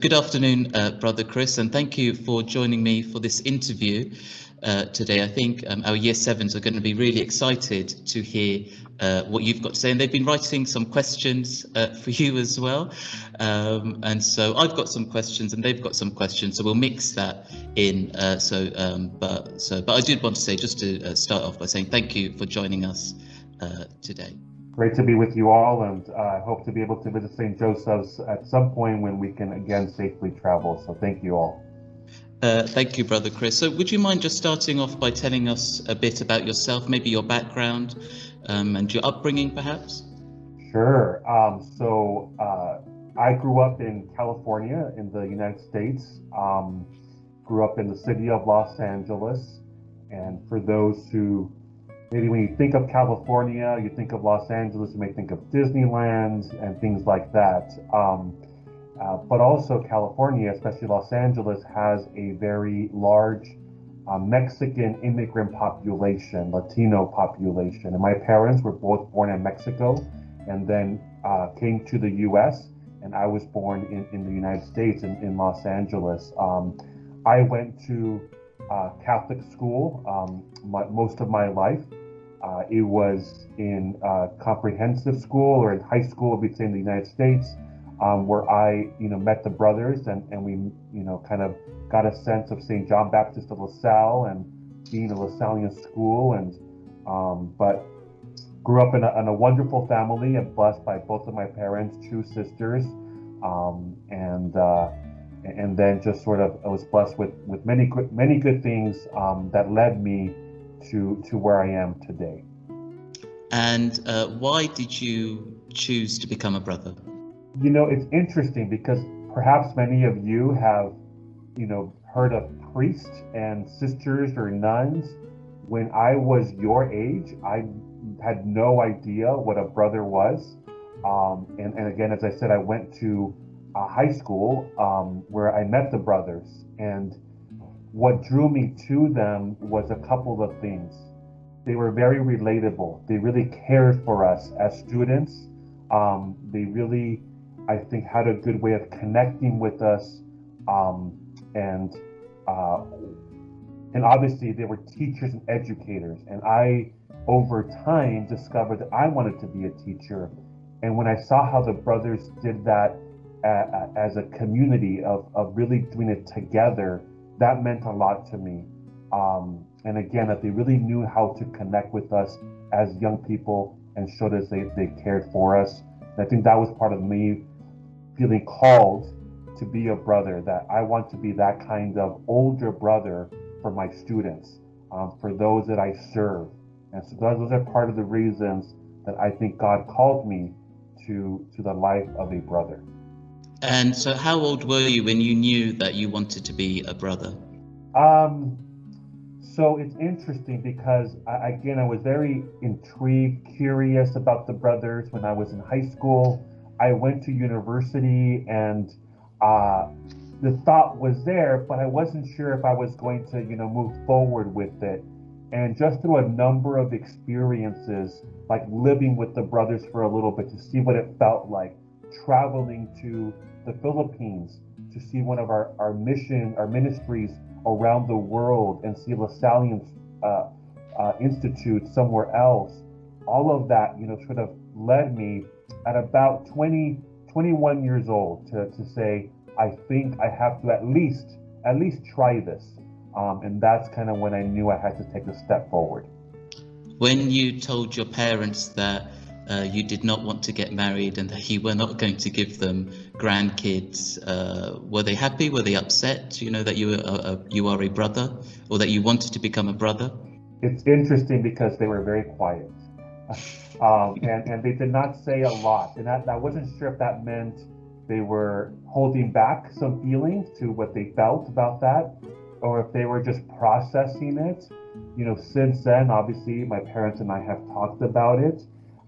Good afternoon, Brother Chris, and thank you for joining me for this interview today. I think our Year 7s are going to be really excited to hear what you've got to say, and they've been writing some questions for you as well. And so I've got some questions and they've got some questions, so we'll mix that in. But I did want to say, just to start off by saying thank you for joining us today. Great to be with you all, and I hope to be able to visit St. Joseph's at some point when we can again safely travel. So thank you all. Thank you, Brother Chris. So would you mind just starting off by telling us a bit about yourself, maybe your background and your upbringing, perhaps? Sure. I grew up in California in the United States. Grew up in the city of Los Angeles. And for those who maybe when you think of California, you think of Los Angeles, you may think of Disneyland and things like that. But also California, especially Los Angeles, has a very large Mexican immigrant population, Latino population. And my parents were both born in Mexico and then came to the US, and I was born in the United States in Los Angeles. I went to Catholic school most of my life. It was in comprehensive school or in high school, we'd say in the United States, where I, met the brothers and we, kind of got a sense of St. John Baptist of LaSalle and being a Lasallian school, but grew up in a wonderful family and blessed by both of my parents, two sisters, and then just sort of I was blessed with many good things that led me to where I am today. And why did you choose to become a brother? It's interesting because perhaps many of you have, heard of priests and sisters or nuns. When I was your age, I had no idea what a brother was. And again, as I said, I went to high school where I met the brothers. And what drew me to them was a couple of things. They were very relatable. They really cared for us as students. They really, I think, had a good way of connecting with us. And obviously they were teachers and educators. And I, over time, discovered that I wanted to be a teacher. And when I saw how the brothers did that as a community of really doing it together, that meant a lot to me. And again, that they really knew how to connect with us as young people and showed us they cared for us. And I think that was part of me feeling called to be a brother, that I want to be that kind of older brother for my students, for those that I serve. And so those are part of the reasons that I think God called me to the life of a brother. And so how old were you when you knew that you wanted to be a brother? So it's interesting because, again, I was very intrigued, curious about the brothers when I was in high school. I went to university and the thought was there, but I wasn't sure if I was going to, move forward with it. And just through a number of experiences, like living with the brothers for a little bit to see what it felt like, traveling to the Philippines to see one of our ministries around the world and see Lasallian Institute somewhere else. All of that, sort of led me at about 21 years old to say, I think I have to at least try this. And that's kind of when I knew I had to take a step forward. When you told your parents that you did not want to get married and that you were not going to give them grandkids, were they happy? Were they upset, that you are a brother, or that you wanted to become a brother? It's interesting because they were very quiet. And they did not say a lot. And I wasn't sure if that meant they were holding back some feelings to what they felt about that, or if they were just processing it. Since then, obviously, my parents and I have talked about it.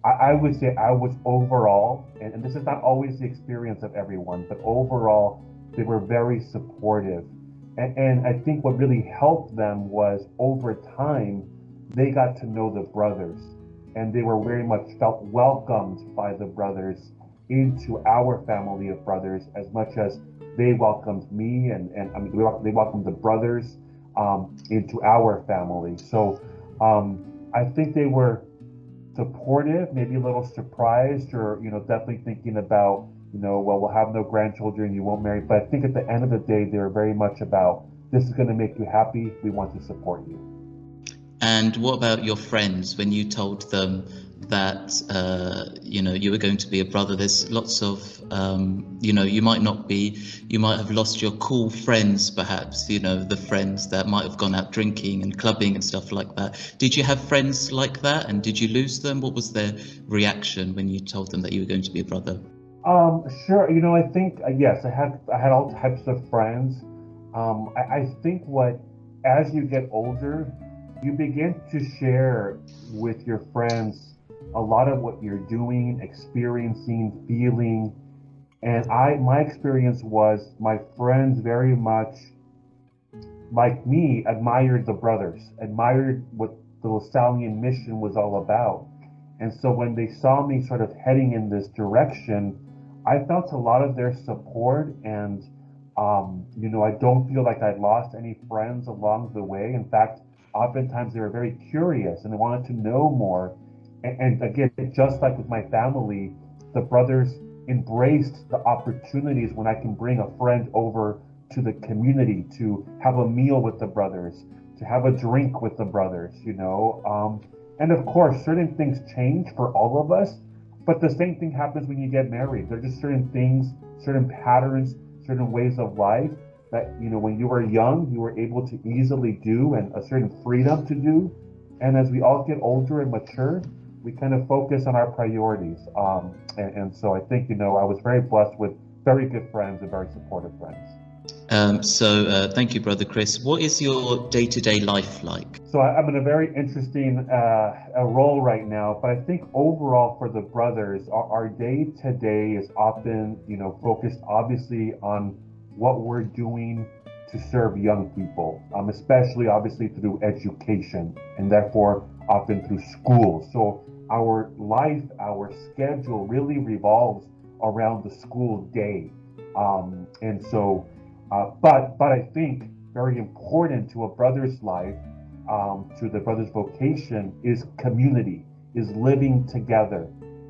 I would say I was overall, and this is not always the experience of everyone, but overall, they were very supportive. And I think what really helped them was over time, they got to know the brothers, and they were very much felt welcomed by the brothers into our family of brothers as much as they welcomed me, and I mean, they welcomed the brothers into our family. So I think they were supportive, maybe a little surprised, or definitely thinking about, well, we'll have no grandchildren, you won't marry. But I think at the end of the day, they were very much about, this is going to make you happy, we want to support you. And what about your friends when you told them that you were going to be a brother? There's lots of you might have lost your cool friends, perhaps, the friends that might have gone out drinking and clubbing and stuff like that. Did you have friends like that, and did you lose them? What was their reaction when you told them that you were going to be a brother? Sure. I think yes, I had all types of friends. I think as you get older, you begin to share with your friends a lot of what you're doing, experiencing, feeling. And my experience was, my friends very much, like me, admired the brothers, admired what the Lasallian mission was all about. And so when they saw me sort of heading in this direction, I felt a lot of their support. And I don't feel like I lost any friends along the way. In fact, oftentimes they were very curious and they wanted to know more. And again, just like with my family, the brothers embraced the opportunities when I can bring a friend over to the community to have a meal with the brothers, to have a drink with the brothers, and of course, certain things change for all of us, but the same thing happens when you get married. There are just certain things, certain patterns, certain ways of life that, when you were young, you were able to easily do, and a certain freedom to do. And as we all get older and mature, we kind of focus on our priorities. And so I think, I was very blessed with very good friends and very supportive friends. Thank you, Brother Chris. What is your day-to-day life like? So I'm in a very interesting role right now, but I think overall for the brothers, our day-to-day is often, focused obviously on what we're doing to serve young people, especially obviously through education, and therefore often through schools. So our life, our schedule really revolves around the school day. But I think very important to a brother's life, to the brother's vocation, is community, is living together.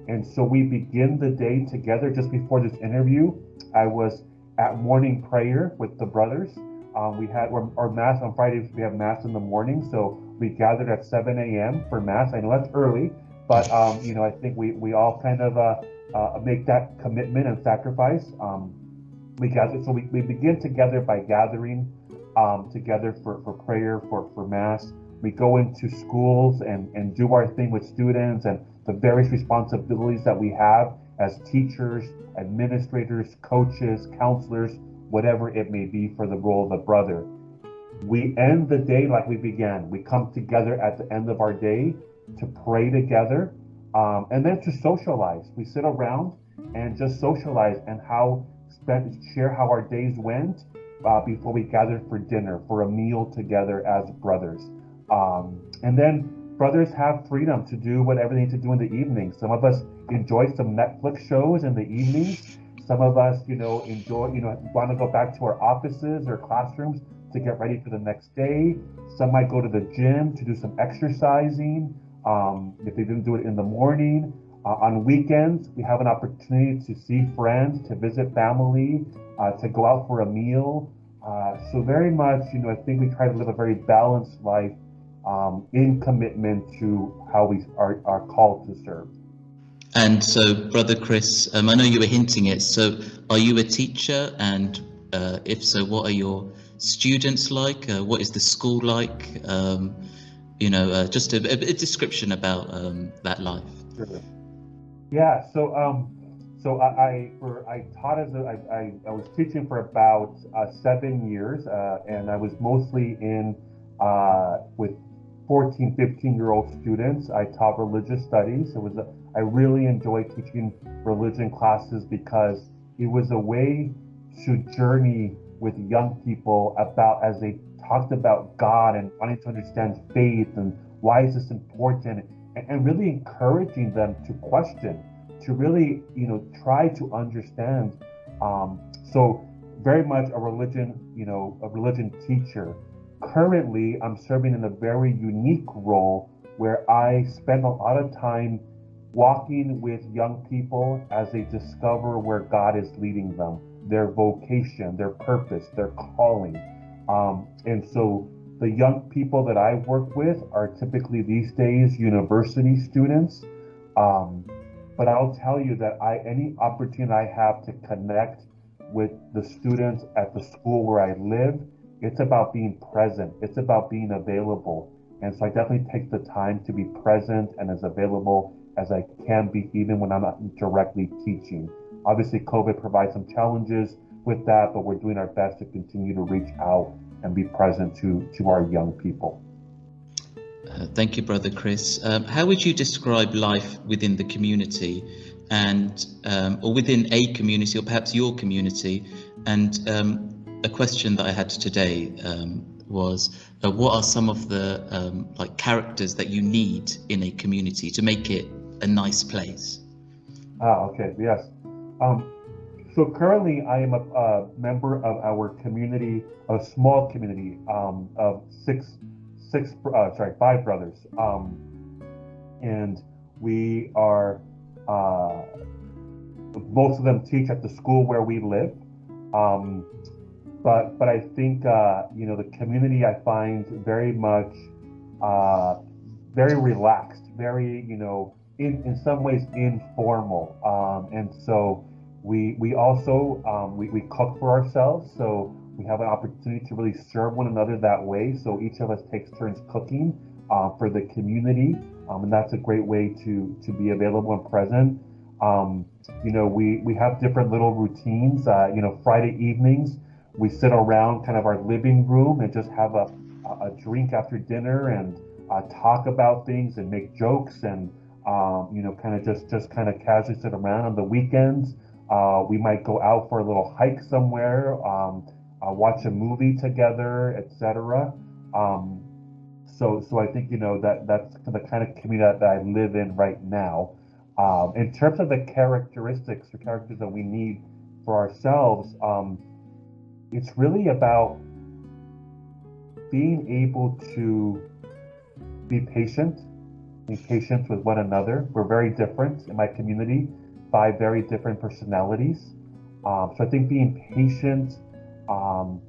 And so we begin the day together. Just before this interview, I was at morning prayer with the brothers. We had our mass on Fridays. We have mass in the morning, so we gathered at 7 a.m. for mass. I know that's early, but I think we all kind of make that commitment and sacrifice. We gather, so we begin together by gathering together for prayer, for mass. We go into schools and do our thing with students and the various responsibilities that we have as teachers, administrators, coaches, counselors, whatever it may be for the role of a brother. We end the day like we began. We come together at the end of our day to pray together, and then to socialize. We sit around and just socialize and share how our days went before we gathered for dinner, for a meal together as brothers. And then brothers have freedom to do whatever they need to do in the evening. Some of us enjoy some Netflix shows in the evenings. Some of us, enjoy, want to go back to our offices or classrooms to get ready for the next day. Some might go to the gym to do some exercising, if they didn't do it in the morning. On weekends, we have an opportunity to see friends, to visit family, to go out for a meal. So very much, I think we try to live a very balanced life in commitment to how we are called to serve. And so, Brother Chris, I know you were hinting it, so are you a teacher? And if so, what are your students like? What is the school like? Just a description about that life. Sure. Yeah, so I taught I was teaching for about 7 years, and I was mostly with 14, 15-year-old students. I taught religious studies. I really enjoyed teaching religion classes because it was a way to journey with young people as they talked about God and wanting to understand faith and why is this important, and really encouraging them to question, to really, try to understand. So very much a religion teacher. Currently, I'm serving in a very unique role where I spend a lot of time walking with young people as they discover where God is leading them, their vocation, their purpose, their calling. And so the young people that I work with are typically these days university students. But I'll tell you that any opportunity I have to connect with the students at the school where I live, it's about being present. It's about being available. And so I definitely take the time to be present and as available as I can be, even when I'm not directly teaching. Obviously, COVID provides some challenges with that, but we're doing our best to continue to reach out and be present to our young people. Thank you, Brother Chris. How would you describe life within the community and or within a community or perhaps your community? And a question that I had today was what are some of the like characters that you need in a community to make it a nice place? Okay, yes. So currently I am a member of our community, a small community of five brothers. And we are, most of them teach at the school where we live. But I think, the community I find very much, very relaxed, very, in some ways informal. And so we also, we cook for ourselves. So we have an opportunity to really serve one another that way. So each of us takes turns cooking for the community. And that's a great way to be available and present. We have different little routines. Friday evenings, we sit around kind of our living room and just have a drink after dinner and talk about things and make jokes and, kind of just kind of casually sit around. On the weekends, we might go out for a little hike somewhere, watch a movie together, etc. So I think, that's the kind of community that I live in right now. In terms of the characters that we need for ourselves, it's really about being able to be patient with one another. We're very different in my community, 5 very different personalities. So I think being patient,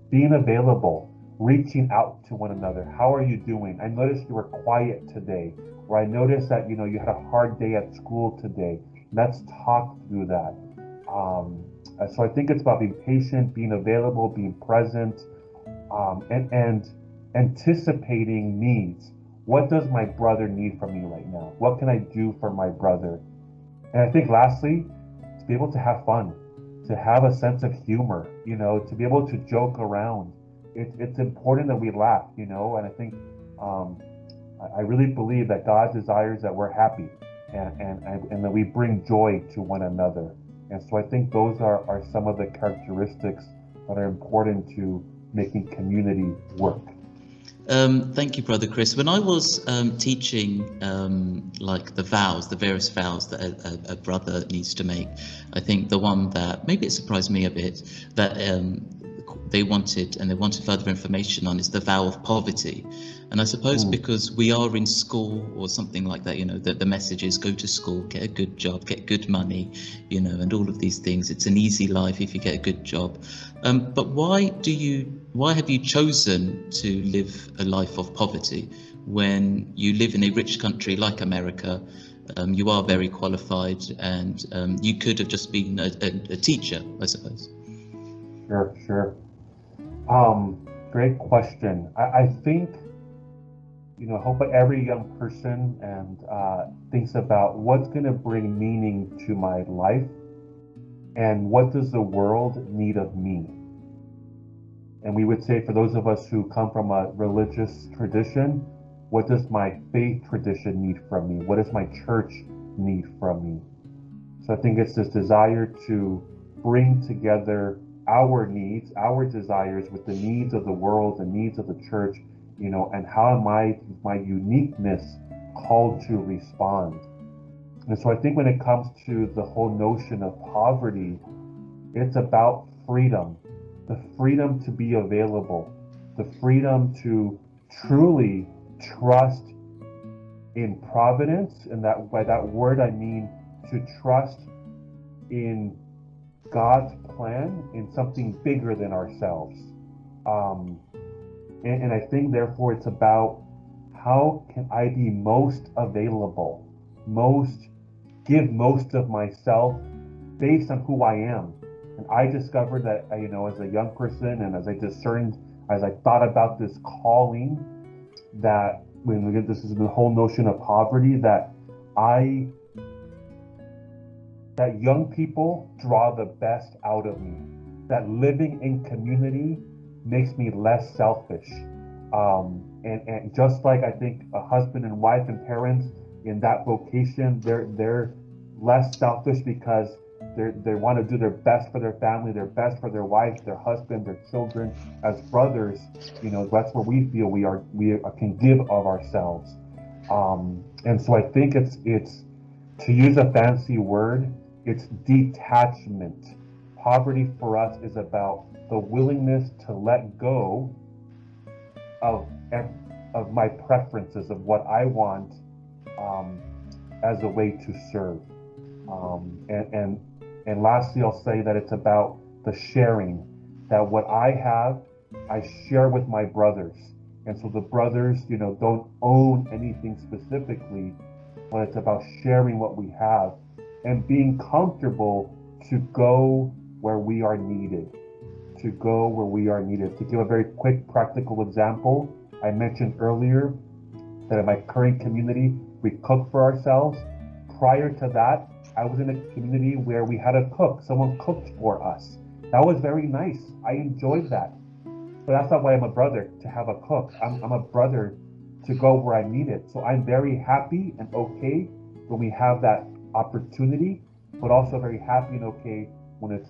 being available, reaching out to one another. How are you doing? I noticed you were quiet today, or I noticed that, you had a hard day at school today. Let's talk through that. So I think it's about being patient, being available, being present, and anticipating needs. What does my brother need from me right now? What can I do for my brother? And I think lastly, to be able to have fun, to have a sense of humor, to be able to joke around. It's important that we laugh, and I think I really believe that God desires that we're happy and that we bring joy to one another. And so I think those are some of the characteristics that are important to making community work. Thank you, Brother Chris. When I was teaching like the various vows that a brother needs to make, I think the one that maybe it surprised me a bit that they wanted further information on is the vow of poverty. And I suppose because we are in school or something like that, that the message is go to school, get a good job, get good money, and all of these things. It's an easy life if you get a good job. But why have you chosen to live a life of poverty when you live in a rich country like America? You are very qualified and you could have just been a teacher, I suppose. Sure. Great question. I think, I hope every young person and thinks about what's going to bring meaning to my life and what does the world need of me. And we would say for those of us who come from a religious tradition, what does my faith tradition need from me? What does my church need from me? So I think it's this desire to bring together our needs, our desires with the needs of the world, the needs of the church, and how am I, with my uniqueness, called to respond? And so I think when it comes to the whole notion of poverty, it's about freedom, the freedom to be available, the freedom to truly trust in providence. And that by that word, I mean to trust in God's plan, in something bigger than ourselves. And I think therefore it's about how can I be most available, give most of myself based on who I am. And I discovered that, as a young person, and as I thought about this calling, that when we get this is the whole notion of poverty, that young people draw the best out of me, that living in community makes me less selfish. And just like I think a husband and wife and parents in that vocation, they're less selfish because they want to do their best for their family, their best for their wife, their husband, their children. As brothers, that's where we feel we can give of ourselves. And so I think it's to use a fancy word, it's detachment. Poverty for us is about the willingness to let go of my preferences, of what I want, as a way to serve. And lastly, I'll say that it's about the sharing, that what I have, I share with my brothers. And so the brothers, don't own anything specifically, but it's about sharing what we have and being comfortable to go where we are needed. To go where we are needed. To give a very quick practical example, I mentioned earlier that in my current community, we cook for ourselves. Prior to that, I was in a community where we had a cook. Someone cooked for us. That was very nice. I enjoyed that. But that's not why I'm a brother, to have a cook. I'm a brother to go where I'm needed. So I'm very happy and okay when we have that opportunity, but also very happy and okay when it's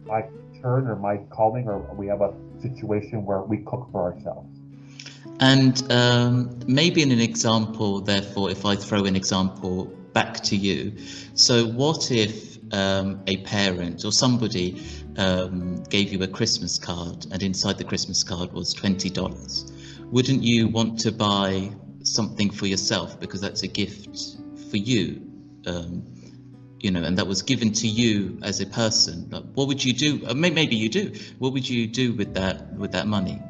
my turn or my calling, or we have a situation where we cook for ourselves. And maybe in an example, therefore, if I throw an example back to you, so what if a parent or somebody gave you a Christmas card, and inside the Christmas card was $20? Wouldn't you want to buy something for yourself because that's a gift for you? And that was given to you as a person. Like, what would you do? Maybe you do. What would you do with that money?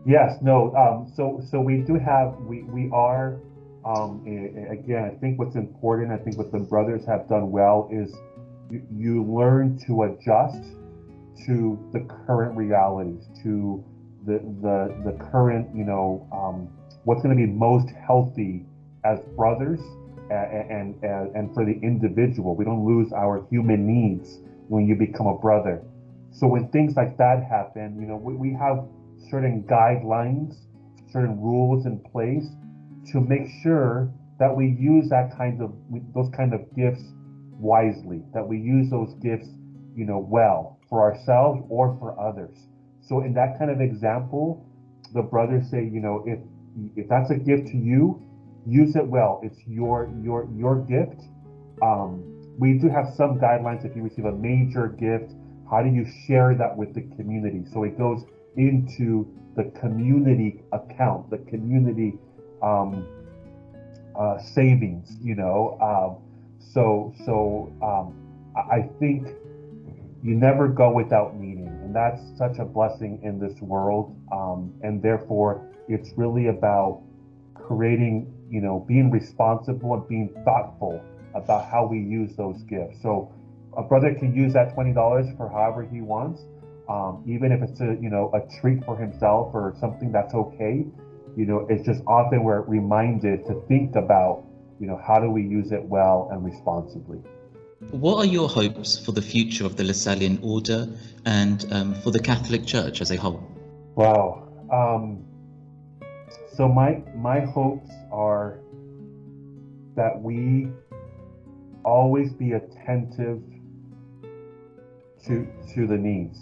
Yes, no. So we do have, we are, again, I think what's important, I think what the brothers have done well is you learn to adjust to the current realities, to the current, what's going to be most healthy as brothers, and for the individual. We don't lose our human needs when you become a brother. So when things like that happen, we have certain guidelines, certain rules in place to make sure that we use those kind of gifts wisely, that we use those gifts, well, for ourselves or for others. So in that kind of example, the brothers say, if that's a gift to you, use it well. It's your gift. We do have some guidelines. If you receive a major gift, how do you share that with the community? So it goes into the community account, the community savings. I think you never go without meaning, and that's such a blessing in this world. And therefore, it's really about creating, being responsible and being thoughtful about how we use those gifts. So a brother can use that $20 for however he wants, even if it's a treat for himself or something, that's okay. It's just often we're reminded to think about, how do we use it well and responsibly. What are your hopes for the future of the Lasallian Order and for the Catholic Church as a whole? Wow. So my hopes are that we always be attentive to the needs,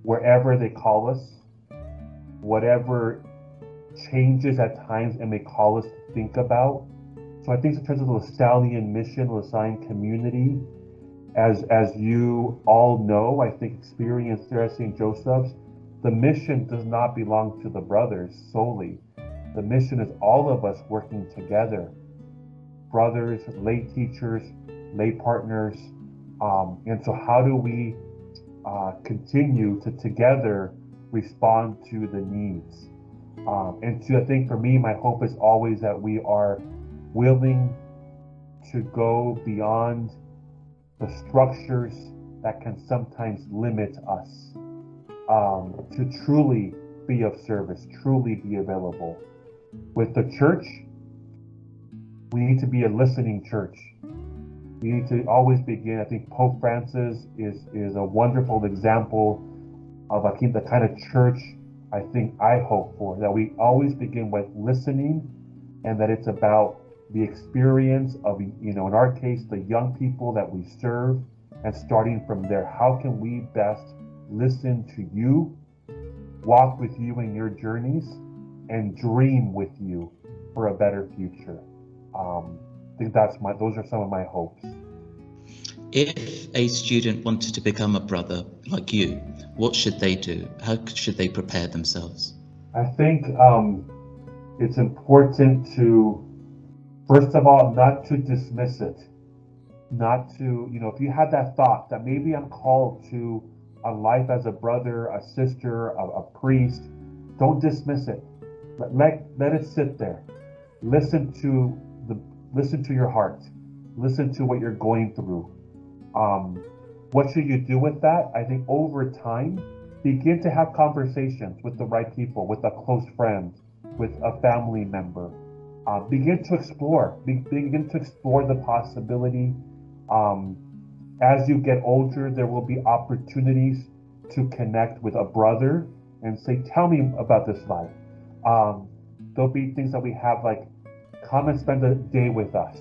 wherever they call us, whatever changes at times it may call us to think about, So I think in terms of the Lasallian mission, Lasallian community, as you all know, I think experienced there at St. Joseph's, the mission does not belong to the brothers solely. The mission is all of us working together. Brothers, lay teachers, lay partners. And so how do we continue to together respond to the needs? I think for me, my hope is always that we are willing to go beyond the structures that can sometimes limit us, to truly be of service, truly be available. With the church, we need to be a listening church. We need to always begin. I think Pope Francis is a wonderful example of the kind of church I think I hope for, that we always begin with listening, and that it's about the experience of, in our case, the young people that we serve, and starting from there, how can we best listen to you, walk with you in your journeys, and dream with you for a better future. I think those are some of my hopes. If a student wanted to become a brother like you, what should they do? How should they prepare themselves? I think it's important to, first of all, not to dismiss it. Not to, if you had that thought that maybe I'm called to a life as a brother, a sister, a priest, don't dismiss it. Let it sit there. Listen to your heart. Listen to what you're going through. What should you do with that? I think over time, begin to have conversations with the right people, with a close friend, with a family member. Begin to explore the possibility. As you get older, there will be opportunities to connect with a brother and say, tell me about this life. There'll be things that we have like, come and spend a day with us.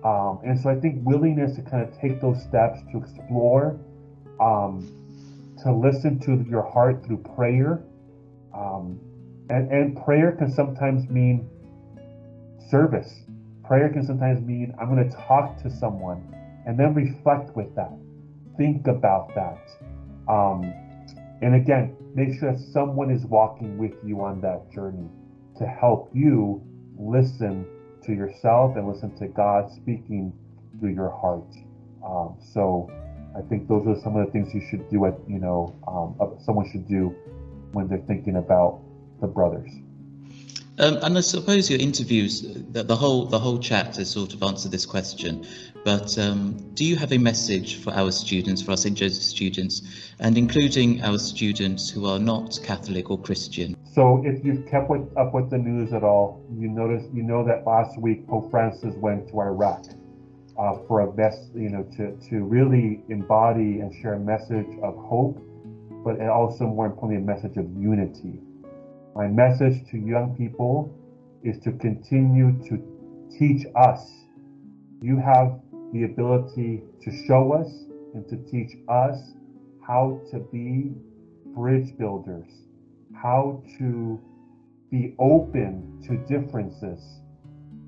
And so I think willingness to kind of take those steps to explore, to listen to your heart through prayer. And prayer can sometimes mean service. Prayer can sometimes mean I'm going to talk to someone and then reflect with that. Think about that. And again, make sure that someone is walking with you on that journey to help you listen to yourself and listen to God speaking through your heart. So I think those are some of the things you should do someone should do when they're thinking about the brothers. And I suppose your interviews, the whole chat has sort of answered this question, but do you have a message for our students, for our St. Joseph students, and including our students who are not Catholic or Christian? So if you've kept up with the news at all, you know that last week Pope Francis went to Iraq for to really embody and share a message of hope, but also more importantly, a message of unity. My message to young people is to continue to teach us. You have the ability to show us and to teach us how to be bridge builders, how to be open to differences,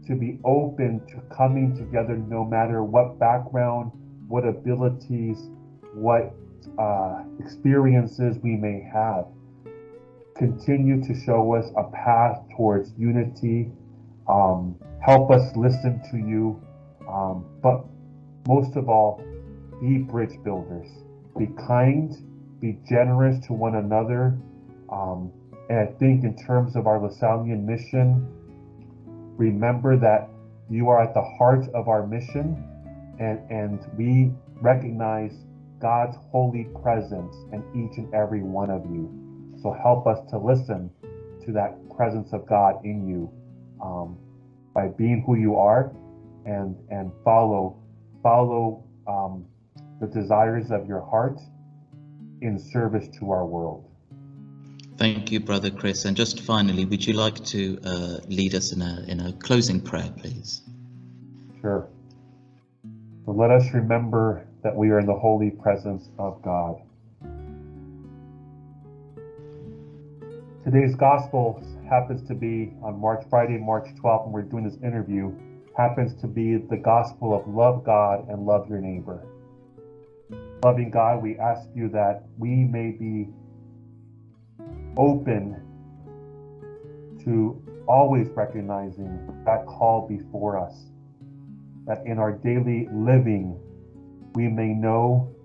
to be open to coming together no matter what background, what abilities, what experiences we may have. Continue to show us a path towards unity. Help us listen to you. But most of all, be bridge builders. Be kind, be generous to one another. And I think in terms of our Lasallian mission, remember that you are at the heart of our mission, and we recognize God's holy presence in each and every one of you. So help us to listen to that presence of God in you by being who you are, and follow the desires of your heart in service to our world. Thank you, Brother Chris. And just finally, would you like to lead us in a closing prayer, please? Sure. So let us remember that we are in the holy presence of God. Today's gospel happens to be on Friday, March 12th, and we're doing this interview. happens to be the gospel of love God and love your neighbor. Loving God, we ask you that we may be open to always recognizing that call before us, that in our daily living we may know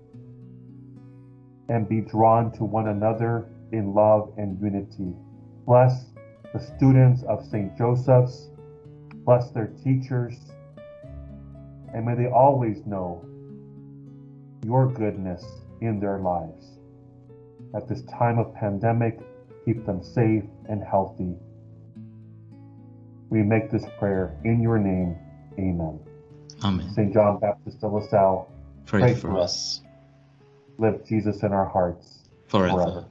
and be drawn to one another in love and unity. Bless the students of St. Joseph's, bless their teachers, and may they always know your goodness in their lives. At this time of pandemic, keep them safe and healthy. We make this prayer in your name. Amen. Amen. St. John Baptist de La Salle, Pray for us. Live Jesus in our hearts Forever.